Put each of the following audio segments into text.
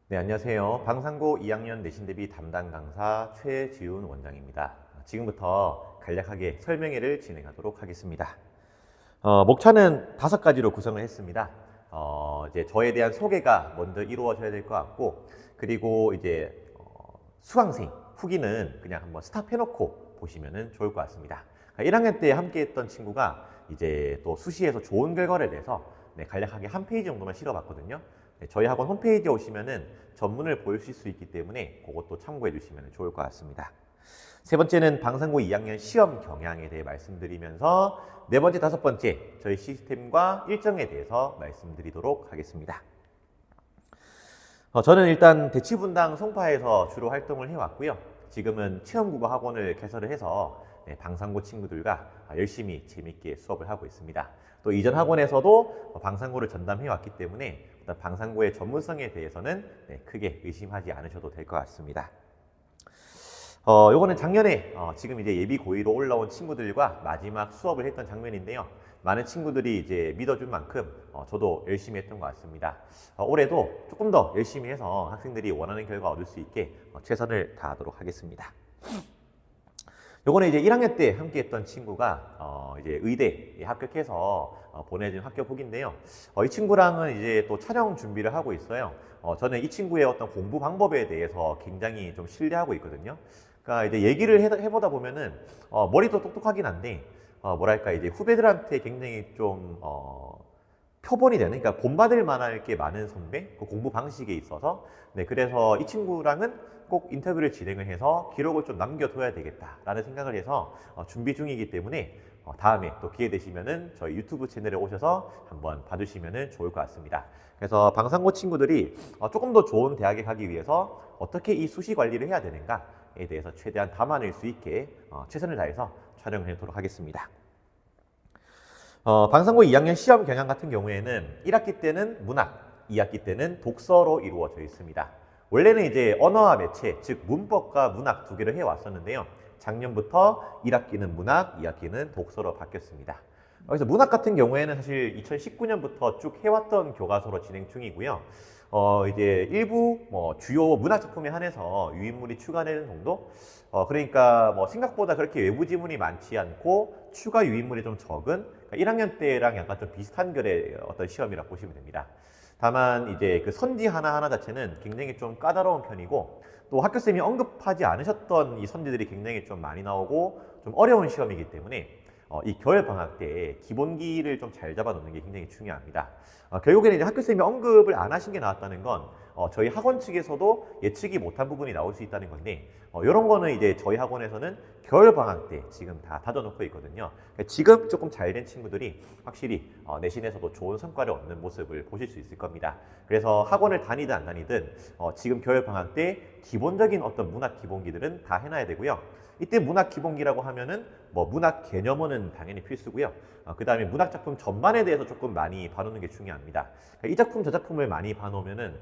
네, 안녕하세요. 방상고 2학년 내신 대비 담당 강사 최지훈 원장입니다. 지금부터 간략하게 설명회를 진행하도록 하겠습니다. 목차는 5가지로 구성을 했습니다. 이제 저에 대한 소개가 먼저 이루어져야 될 것 같고, 그리고 이제 수강생, 후기는 그냥 한번 스탑해놓고 보시면 좋을 것 같습니다. 1학년 때 함께 했던 친구가 이제 또 수시에서 좋은 결과를 내서 간략하게 한 페이지 정도만 실어봤거든요. 저희 학원 홈페이지에 오시면은 전문을 보실 수 있기 때문에 그것도 참고해 주시면 좋을 것 같습니다. 세 번째는 방상고 2학년 시험 경향에 대해 말씀드리면서 네 번째, 다섯 번째 저희 시스템과 일정에 대해서 말씀드리도록 하겠습니다. 저는 일단 대치분당 송파에서 주로 활동을 해왔고요. 지금은 체험국어 학원을 개설을 해서 방상고 친구들과 열심히 재밌게 수업을 하고 있습니다. 또 이전 학원에서도 방상고를 전담해왔기 때문에 방상고의 전문성에 대해서는 크게 의심하지 않으셔도 될 것 같습니다. 요거는 작년에 지금 이제 예비 고2로 올라온 친구들과 마지막 수업을 했던 장면인데요. 많은 친구들이 이제 믿어준 만큼 저도 열심히 했던 것 같습니다. 올해도 조금 더 열심히 해서 학생들이 원하는 결과 얻을 수 있게 최선을 다하도록 하겠습니다. 요거는 이제 1학년 때 함께 했던 친구가 이제 의대에 합격해서 보내준 학교복인데요. 이 친구랑은 이제 또 촬영 준비를 하고 있어요. 저는 이 친구의 어떤 공부 방법에 대해서 굉장히 좀 신뢰하고 있거든요. 그러니까 이제 얘기를 해보다 보면은 머리도 똑똑하긴 한데 뭐랄까 이제 후배들한테 굉장히 좀 표본이 되는, 그러니까 본받을 만할 게 많은 선배, 그 공부 방식에 있어서. 그래서 이 친구랑은 꼭 인터뷰를 진행을 해서 기록을 좀 남겨둬야 되겠다라는 생각을 해서 준비 중이기 때문에 다음에 또 기회 되시면은 저희 유튜브 채널에 오셔서 한번 봐주시면 좋을 것 같습니다. 그래서 방상고 친구들이 조금 더 좋은 대학에 가기 위해서 어떻게 이 수시 관리를 해야 되는가에 대해서 최대한 담아낼 수 있게 최선을 다해서 촬영을 해보도록 하겠습니다. 방상고 2학년 시험 경향 같은 경우에는 1학기 때는 문학, 2학기 때는 독서로 이루어져 있습니다. 원래는 이제 언어와 매체, 즉 문법과 문학 두 개를 해왔었는데요. 작년부터 1학기는 문학, 2학기는 독서로 바뀌었습니다. 그래서 문학 같은 경우에는 사실 2019년부터 쭉 해왔던 교과서로 진행 중이고요. 이제 일부 주요 문학 작품에 한해서 유인물이 추가되는 정도? 그러니까 생각보다 그렇게 외부 지문이 많지 않고 추가 유인물이 좀 적은 1학년 때랑 약간 좀 비슷한 결의 어떤 시험이라고 보시면 됩니다. 다만 이제 그 선지 하나하나 자체는 굉장히 좀 까다로운 편이고, 또 학교쌤이 언급하지 않으셨던 이 선지들이 굉장히 좀 많이 나오고 좀 어려운 시험이기 때문에 이 겨울 방학 때 기본기를 좀 잘 잡아 놓는 게 굉장히 중요합니다. 결국에는 이제 학교쌤이 언급을 안 하신 게 나왔다는 건 저희 학원 측에서도 예측이 못한 부분이 나올 수 있다는 건데, 이런 거는 이제 저희 학원에서는 겨울 방학 때 지금 다 다져놓고 있거든요. 그러니까 지금 조금 잘 된 친구들이 확실히 내신에서도 좋은 성과를 얻는 모습을 보실 수 있을 겁니다. 그래서 학원을 다니든 안 다니든 지금 겨울 방학 때 기본적인 어떤 문학 기본기들은 다 해놔야 되고요. 이때 문학 기본기라고 하면은 문학 개념어는 당연히 필수고요. 그 다음에 문학 작품 전반에 대해서 조금 많이 봐놓는 게 중요합니다. 그러니까 이 작품 저 작품을 많이 봐놓으면은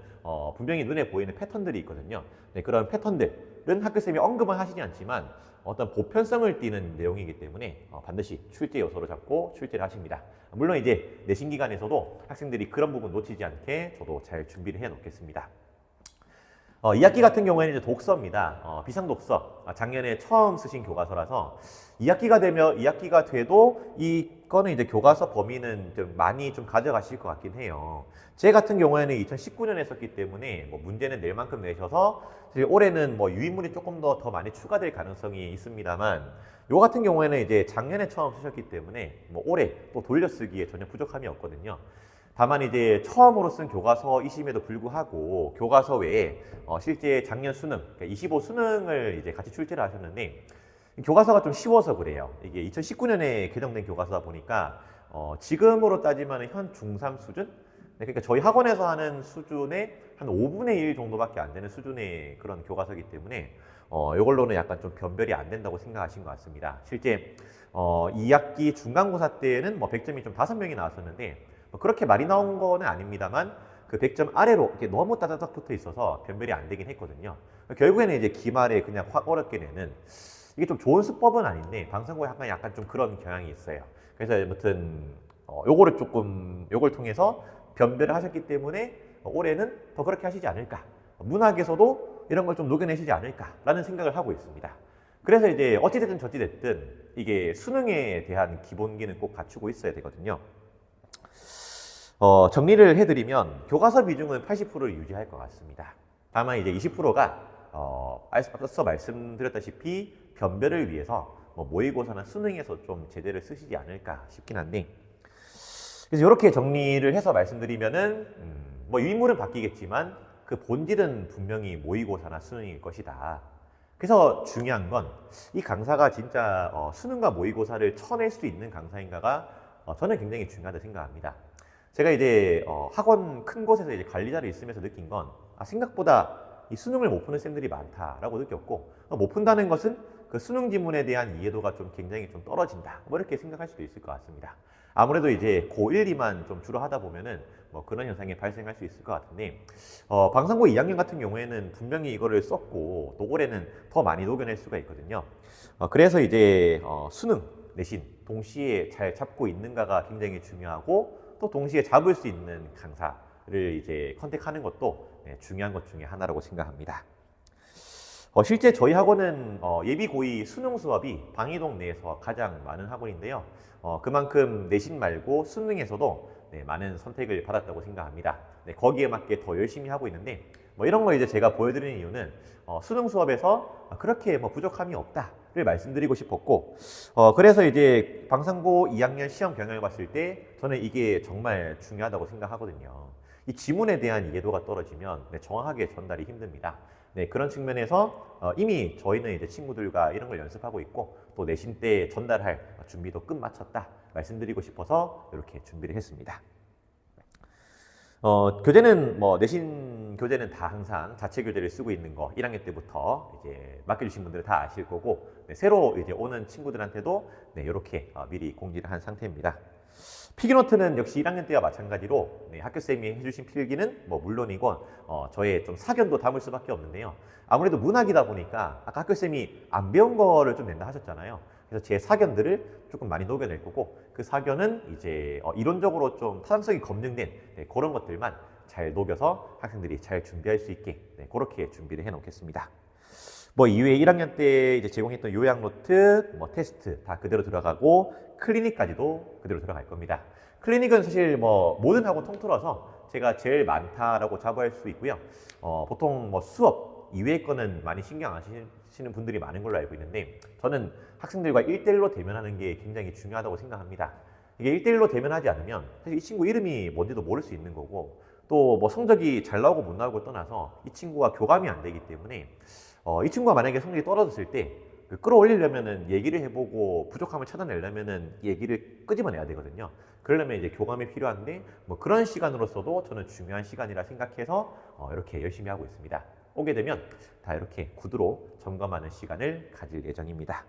분명히 눈에 보이는 패턴들이 있거든요. 그런 패턴들은 학교쌤이 언급은 하시지 않지만 어떤 보편성을 띠는 내용이기 때문에 반드시 출제 요소로 잡고 출제를 하십니다. 물론 이제 내신 기간에서도 학생들이 그런 부분 놓치지 않게 저도 잘 준비를 해 놓겠습니다. 2학기 같은 경우에는 이제 독서입니다. 비상독서. 작년에 처음 쓰신 교과서라서 2학기가 돼도 이거는 이제 교과서 범위는 좀 많이 좀 가져가실 것 같긴 해요. 제 같은 경우에는 2019년에 했었기 때문에 문제는 낼 만큼 내셔서 올해는 유인물이 조금 더 많이 추가될 가능성이 있습니다만, 요 같은 경우에는 이제 작년에 처음 쓰셨기 때문에 올해 또 돌려쓰기에 전혀 부족함이 없거든요. 다만 이제 처음으로 쓴 교과서이심에도 불구하고 교과서 외에 실제 작년 수능, 그러니까 25 수능을 이제 같이 출제를 하셨는데, 교과서가 좀 쉬워서 그래요. 이게 2019년에 개정된 교과서다 보니까 지금으로 따지면 현 중3 수준? 그러니까 저희 학원에서 하는 수준의 한 5분의 1 정도밖에 안 되는 수준의 그런 교과서이기 때문에 이걸로는 약간 좀 변별이 안 된다고 생각하신 것 같습니다. 실제 2학기 중간고사 때는 100점이 좀 5명이 나왔었는데 그렇게 많이 나온 거는 아닙니다만 그 100점 아래로 이렇게 너무 따다닥 붙어 있어서 변별이 안 되긴 했거든요. 결국에는 이제 기말에 그냥 확 어렵게 내는, 이게 좀 좋은 수법은 아닌데 방송국에 약간 좀 그런 경향이 있어요. 그래서 아무튼 요걸 통해서 변별을 하셨기 때문에 올해는 더 그렇게 하시지 않을까, 문학에서도 이런 걸 좀 녹여내시지 않을까라는 생각을 하고 있습니다. 그래서 이제 어찌됐든 저찌됐든 이게 수능에 대한 기본기는 꼭 갖추고 있어야 되거든요. 정리를 해드리면 교과서 비중은 80%를 유지할 것 같습니다. 다만 이제 20%가 앞서 말씀드렸다시피 변별을 위해서 뭐 모의고사나 수능에서 좀 제대로 쓰시지 않을까 싶긴 한데, 그래서 이렇게 정리를 해서 말씀드리면은 뭐 인물은 바뀌겠지만 그 본질은 분명히 모의고사나 수능일 것이다. 그래서 중요한 건 이 강사가 진짜 수능과 모의고사를 쳐낼 수 있는 강사인가가 저는 굉장히 중요하다고 생각합니다. 제가 이제 학원 큰 곳에서 이제 관리자를 있으면서 느낀 건 생각보다 이 수능을 못 푸는 쌤들이 많다라고 느꼈고, 못 푼다는 것은 그 수능 지문에 대한 이해도가 좀 굉장히 좀 떨어진다, 뭐 이렇게 생각할 수도 있을 것 같습니다. 아무래도 이제 고1, 2만 좀 주로 하다 보면은 뭐 그런 현상이 발생할 수 있을 것 같은데, 방상고 2학년 같은 경우에는 분명히 이거를 썼고 도골에는 더 많이 녹여낼 수가 있거든요. 그래서 이제 수능, 내신 동시에 잘 잡고 있는가가 굉장히 중요하고, 또 동시에 잡을 수 있는 강사를 이제 컨택하는 것도 중요한 것 중에 하나라고 생각합니다. 실제 저희 학원은 예비 고의 수능 수업이 방이동 내에서 가장 많은 학원인데요. 그만큼 내신 말고 수능에서도 많은 선택을 받았다고 생각합니다. 거기에 맞게 더 열심히 하고 있는데, 뭐 이런 걸 이제 제가 보여드리는 이유는 수능 수업에서 그렇게 뭐 부족함이 없다를 말씀드리고 싶었고, 그래서 이제 방상고 2학년 시험 경향을 봤을 때 저는 이게 정말 중요하다고 생각하거든요. 이 지문에 대한 이해도가 떨어지면 정확하게 전달이 힘듭니다. 그런 측면에서 이미 저희는 이제 친구들과 이런 걸 연습하고 있고, 또 내신 때 전달할 준비도 끝마쳤다 말씀드리고 싶어서 이렇게 준비를 했습니다. 교재는 뭐 내신 교재는 다 항상 자체 교재를 쓰고 있는 거 1학년 때부터 이제 맡겨주신 분들은 다 아실 거고, 새로 이제 오는 친구들한테도 이렇게 미리 공지를 한 상태입니다. 필기노트는 역시 1학년 때와 마찬가지로 학교쌤이 해주신 필기는 뭐 물론이고 저의 좀 사견도 담을 수밖에 없는데요. 아무래도 문학이다 보니까 아까 학교쌤이 안 배운 거를 좀 낸다 하셨잖아요. 그래서 제 사견들을 조금 많이 녹여낼 거고, 그 사견은 이제 이론적으로 좀 타당성이 검증된 그런 것들만 잘 녹여서 학생들이 잘 준비할 수 있게 그렇게 준비를 해 놓겠습니다. 뭐 이후에 1학년 때 이제 제공했던 요약 노트, 뭐 테스트 다 그대로 들어가고, 클리닉까지도 그대로 들어갈 겁니다. 클리닉은 사실 뭐 모든 학원 통틀어서 제가 제일 많다라고 자부할 수 있고요. 보통 뭐 수업 이외의 거는 많이 신경 안 쓰시는 분들이 많은 걸로 알고 있는데, 저는 학생들과 1대1로 대면하는 게 굉장히 중요하다고 생각합니다. 이게 1대1로 대면하지 않으면 사실 이 친구 이름이 뭔지도 모를 수 있는 거고, 또 뭐 성적이 잘 나오고 못 나오고 떠나서 이 친구와 교감이 안 되기 때문에 이 친구가 만약에 성적이 떨어졌을 때 끌어올리려면은 얘기를 해보고 부족함을 찾아내려면은 얘기를 끄집어내야 되거든요. 그러려면 이제 교감이 필요한데, 뭐 그런 시간으로서도 저는 중요한 시간이라 생각해서 이렇게 열심히 하고 있습니다. 오게 되면 다 이렇게 구두로 점검하는 시간을 가질 예정입니다.